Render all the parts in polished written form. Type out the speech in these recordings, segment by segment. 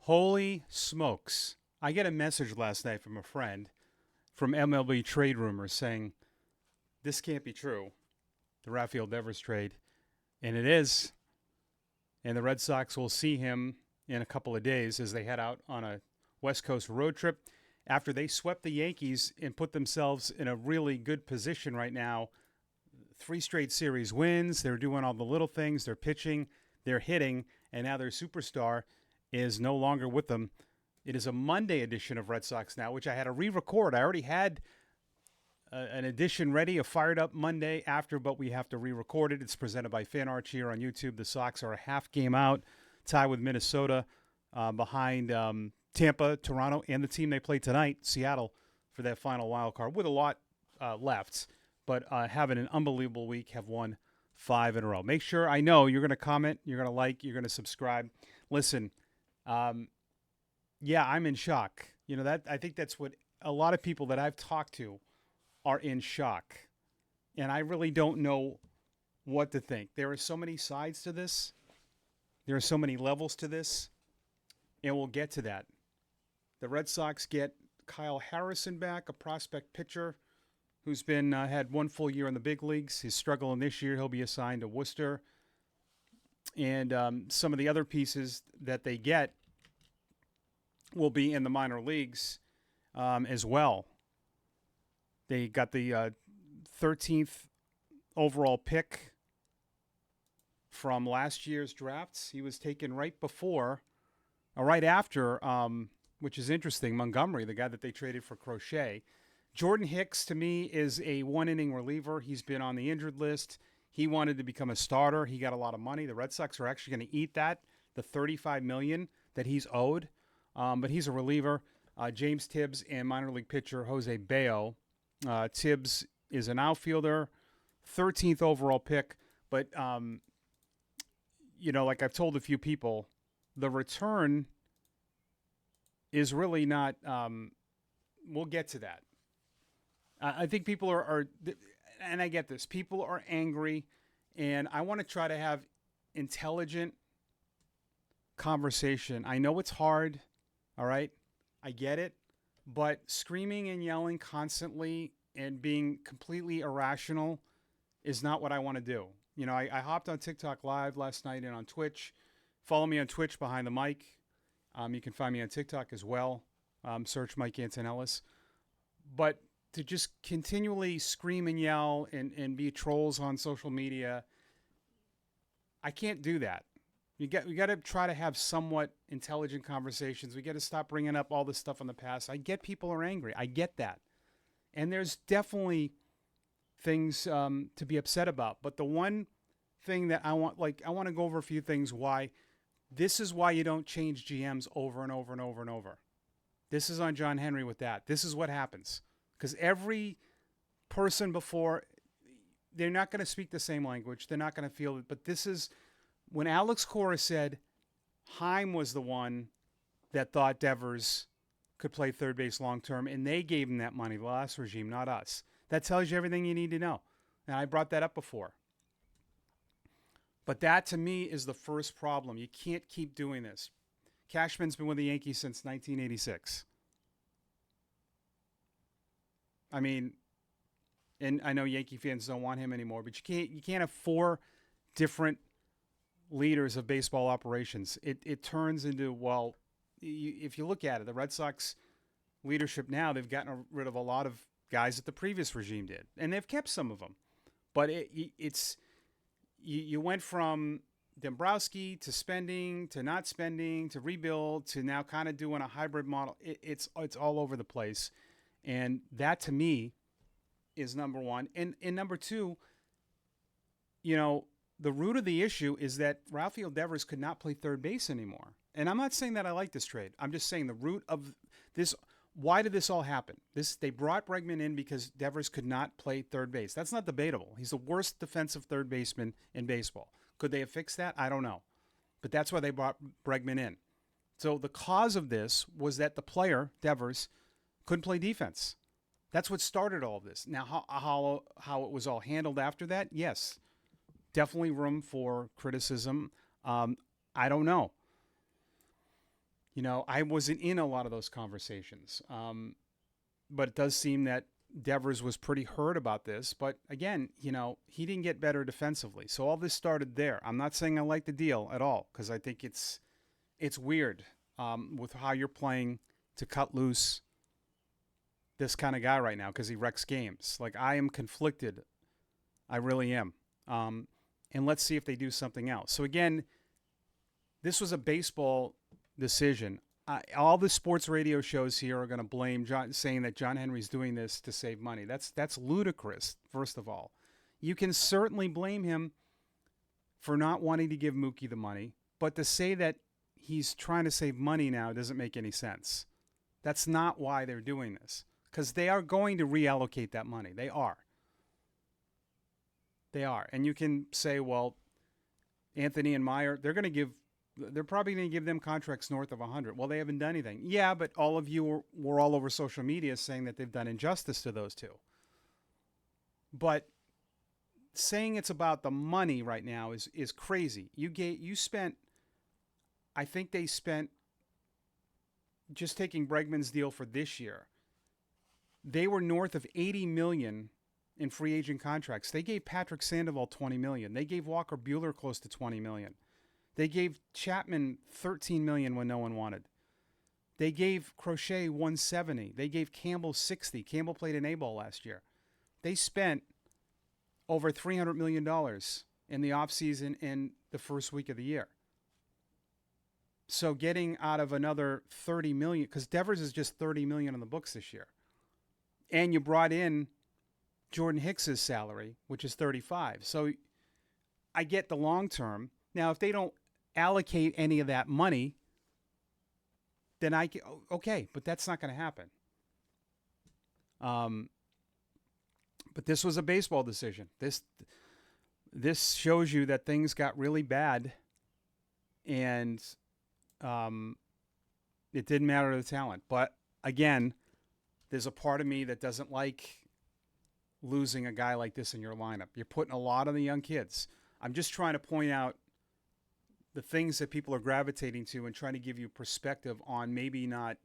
Holy smokes. I get a message last night from a friend from MLB Trade Rumors saying, this can't be true, the Rafael Devers trade. And it is. And the Red Sox will see him in a couple of days as they head out on a West Coast road trip after they swept the Yankees and put themselves in a really good position right now. 3 straight series wins. They're doing all the little things. They're pitching. They're hitting. And now their superstar is no longer with them. It is a Monday edition of Red Sox Now, which I had to re-record. I already had an edition ready, a fired up Monday after, but we have to re-record it. It's presented by Fan Arch here on YouTube. The Sox are a half game out, tied with Minnesota, behind Tampa, Toronto, and the team they play tonight, Seattle, for that final wild card with a lot left. But having an unbelievable week, have won 5 in a row. Make sure, I know you're going to comment, you're going to like, you're going to subscribe. Listen, yeah, I'm in shock. You know, that I think that's what a lot of people that I've talked to are in shock. And I really don't know what to think. There are so many sides to this. There are so many levels to this. And we'll get to that. The Red Sox get Kyle Harrison back, a prospect pitcher who's been had 1 full year in the big leagues. He's struggling this year. He'll be assigned to Worcester. And some of the other pieces that they get will be in the minor leagues as well. They got the 13th overall pick from last year's drafts. He was taken right before, or right after, which is interesting, Montgomery, the guy that they traded for Crochet. Jordan Hicks, to me, is a one-inning reliever. He's been on the injured list. He wanted to become a starter. He got a lot of money. The Red Sox are actually going to eat that, the $35 million that he's owed. But he's a reliever. James Tibbs and minor league pitcher Jose Bayo. Tibbs is an outfielder, 13th overall pick. But, you know, like I've told a few people, the return is really not we'll get to that. I think people are, and I get this, people are angry, and I want to try to have intelligent conversation. I know it's hard, all right? I get it, but screaming and yelling constantly and being completely irrational is not what I want to do. You know, I hopped on TikTok Live last night and on Twitch. Follow me on Twitch behind the mic. You can find me on TikTok as well. Search Mike Antonellis. But to just continually scream and yell and be trolls on social media, I can't do that. We got to try to have somewhat intelligent conversations. We got to stop bringing up all this stuff in the past. I get people are angry. I get that. And there's definitely things to be upset about. But the one thing that I want to go over a few things why this is why you don't change GMs over and over and over and over. This is on John Henry with that. This is what happens. Because every person before, they're not going to speak the same language. They're not going to feel it. But this is, when Alex Cora said Heim was the one that thought Devers could play third base long term, and they gave him that money, the last regime, not us. That tells you everything you need to know. And I brought that up before. But that, to me, is the first problem. You can't keep doing this. Cashman's been with the Yankees since 1986. I mean, and I know Yankee fans don't want him anymore, but you can't have 4 different leaders of baseball operations. It turns into, well, if you look at it, the Red Sox leadership now, they've gotten rid of a lot of guys that the previous regime did, and they've kept some of them. But you went from Dombrowski to spending to not spending to rebuild to now kind of doing a hybrid model. It's all over the place. And that, to me, is number one. And number two, you know, the root of the issue is that Rafael Devers could not play third base anymore. And I'm not saying that I like this trade. I'm just saying the root of this. Why did this all happen? They brought Bregman in because Devers could not play third base. That's not debatable. He's the worst defensive third baseman in baseball. Could they have fixed that? I don't know. But that's why they brought Bregman in. So the cause of this was that the player, Devers, couldn't play defense. That's what started all of this. Now, how it was all handled after that, yes, definitely room for criticism. I don't know. I wasn't in a lot of those conversations. But it does seem that Devers was pretty hurt about this. But again, he didn't get better defensively. So all this started there. I'm not saying I like the deal at all because I think it's weird with how you're playing to cut loose this kind of guy right now because he wrecks games. Like, I am conflicted. I really am. And let's see if they do something else. So again, this was a baseball decision. All the sports radio shows here are going to blame John, saying that John Henry's doing this to save money. That's ludicrous, first of all. You can certainly blame him for not wanting to give Mookie the money, but to say that he's trying to save money now doesn't make any sense. That's not why they're doing this, because they are going to reallocate that money. They are. They are. And you can say, well, Anthony and Meyer, they're probably going to give them contracts north of 100. Well, they haven't done anything. Yeah, but all of you were all over social media saying that they've done injustice to those two. But saying it's about the money right now is crazy. I think they spent, just taking Bregman's deal for this year, they were north of $80 million in free agent contracts. They gave Patrick Sandoval $20 million. They gave Walker Buehler close to $20 million. They gave Chapman $13 million when no one wanted. They gave Crochet $170. They gave Campbell $60. Campbell played an A-ball last year. They spent over $300 million in the offseason and the first week of the year. So getting out of another $30 million, because Devers is just $30 million on the books this year. And you brought in Jordan Hicks's salary, which is $35. So I get the long term. Now, if they don't allocate any of that money, then okay, but that's not going to happen. But this was a baseball decision. This shows you that things got really bad, and it didn't matter the talent. But again, there's a part of me that doesn't like losing a guy like this in your lineup. You're putting a lot on the young kids. I'm just trying to point out the things that people are gravitating to and trying to give you perspective on maybe not,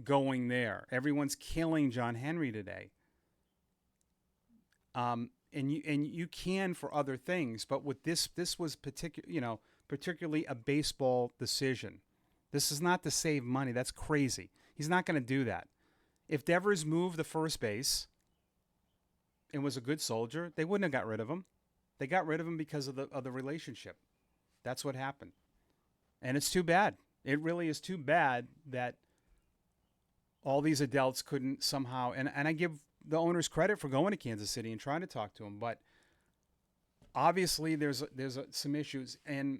going there. Everyone's killing John Henry today. And you can for other things, but with this was particularly a baseball decision. This is not to save money. That's crazy. He's not going to do that. If Devers moved the first base and was a good soldier, they wouldn't have got rid of him. They got rid of him because of the relationship. That's what happened. And it's too bad. It really is too bad that all these adults couldn't somehow, and I give the owners credit for going to Kansas City and trying to talk to him, but obviously there's some issues. And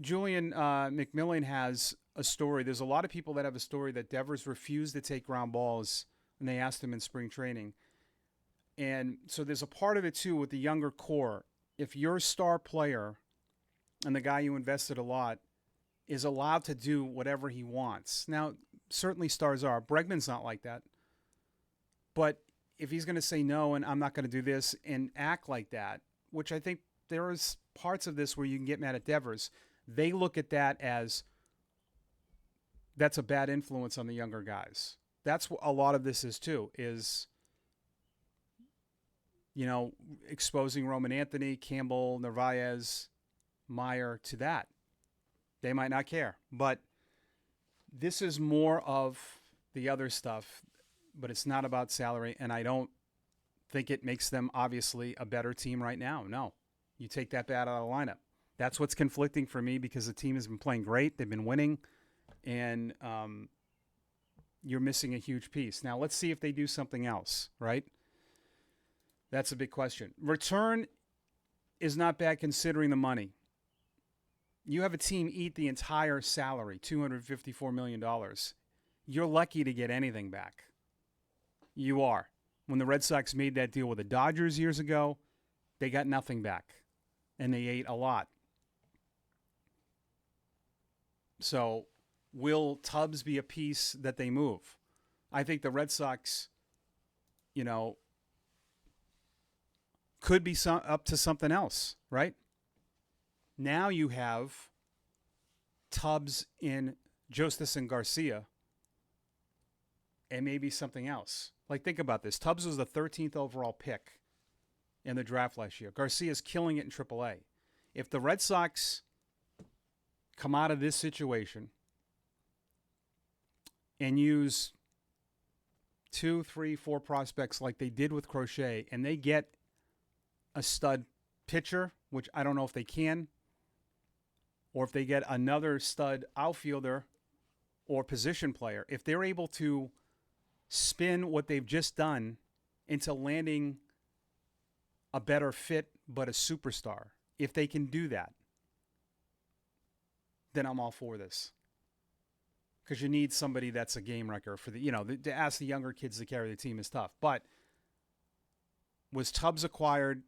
Julian McMillan has a story. There's a lot of people that have a story that Devers refused to take ground balls when they asked him in spring training. And so there's a part of it, too, with the younger core. If your star player and the guy you invested a lot is allowed to do whatever he wants. Now, certainly stars are. Bregman's not like that. But if he's going to say no and I'm not going to do this and act like that, which I think there is parts of this where you can get mad at Devers, they look at that as that's a bad influence on the younger guys. That's what a lot of this is, too, is exposing Roman Anthony, Campbell, Narvaez, Meyer to that. They might not care. But this is more of the other stuff, but it's not about salary, and I don't think it makes them obviously a better team right now. No. You take that bat out of the lineup. That's what's conflicting for me because the team has been playing great. They've been winning, and you're missing a huge piece. Now, let's see if they do something else, right? That's a big question. Return is not bad considering the money. You have a team eat the entire salary, $254 million. You're lucky to get anything back. You are. When the Red Sox made that deal with the Dodgers years ago, they got nothing back, and they ate a lot. So will Tubbs be a piece that they move? I think the Red Sox, could be up to something else, right? Now you have Tubbs in Justice and Garcia and maybe something else. Like, think about this. Tubbs was the 13th overall pick in the draft last year. Garcia's killing it in AAA. If the Red Sox come out of this situation and use 2, 3, 4 prospects like they did with Crochet, and they get a stud pitcher, which I don't know if they can, or if they get another stud outfielder or position player, if they're able to spin what they've just done into landing a better fit but a superstar, if they can do that, then I'm all for this. Because you need somebody that's a game wrecker for to ask the younger kids to carry the team is tough. But was Tubbs acquired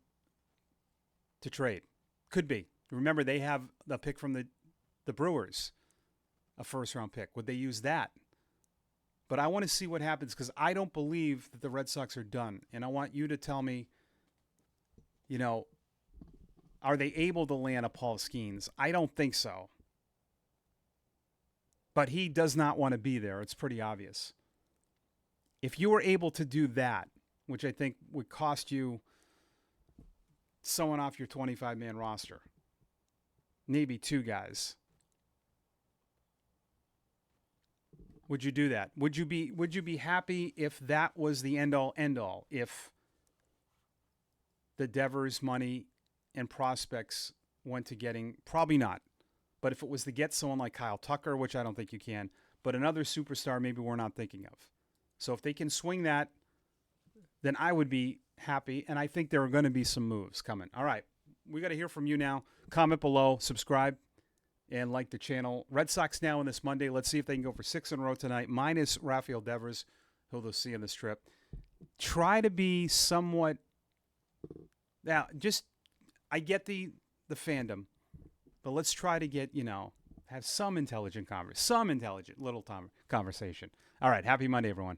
to trade? Could be. Remember, they have the pick from the Brewers, a first-round pick. Would they use that? But I want to see what happens because I don't believe that the Red Sox are done. And I want you to tell me, are they able to land a Paul Skeens? I don't think so. But he does not want to be there. It's pretty obvious. If you were able to do that, which I think would cost you someone off your 25-man roster, maybe 2 guys, would you do that? Would you be happy if that was the end-all? If the Devers money and prospects went to getting, probably not. But if it was to get someone like Kyle Tucker, which I don't think you can, but another superstar maybe we're not thinking of. So if they can swing that, then I would be happy, and I think there are going to be some moves coming. All right, we got to hear from you now. Comment below, subscribe, and like the channel. Red Sox Now on this Monday. Let's see if they can go for 6 in a row tonight, minus Rafael Devers, who they'll see on this trip. Try to be somewhat – now, I get the fandom. But let's try to get, have some intelligent little conversation. All right. Happy Monday, everyone.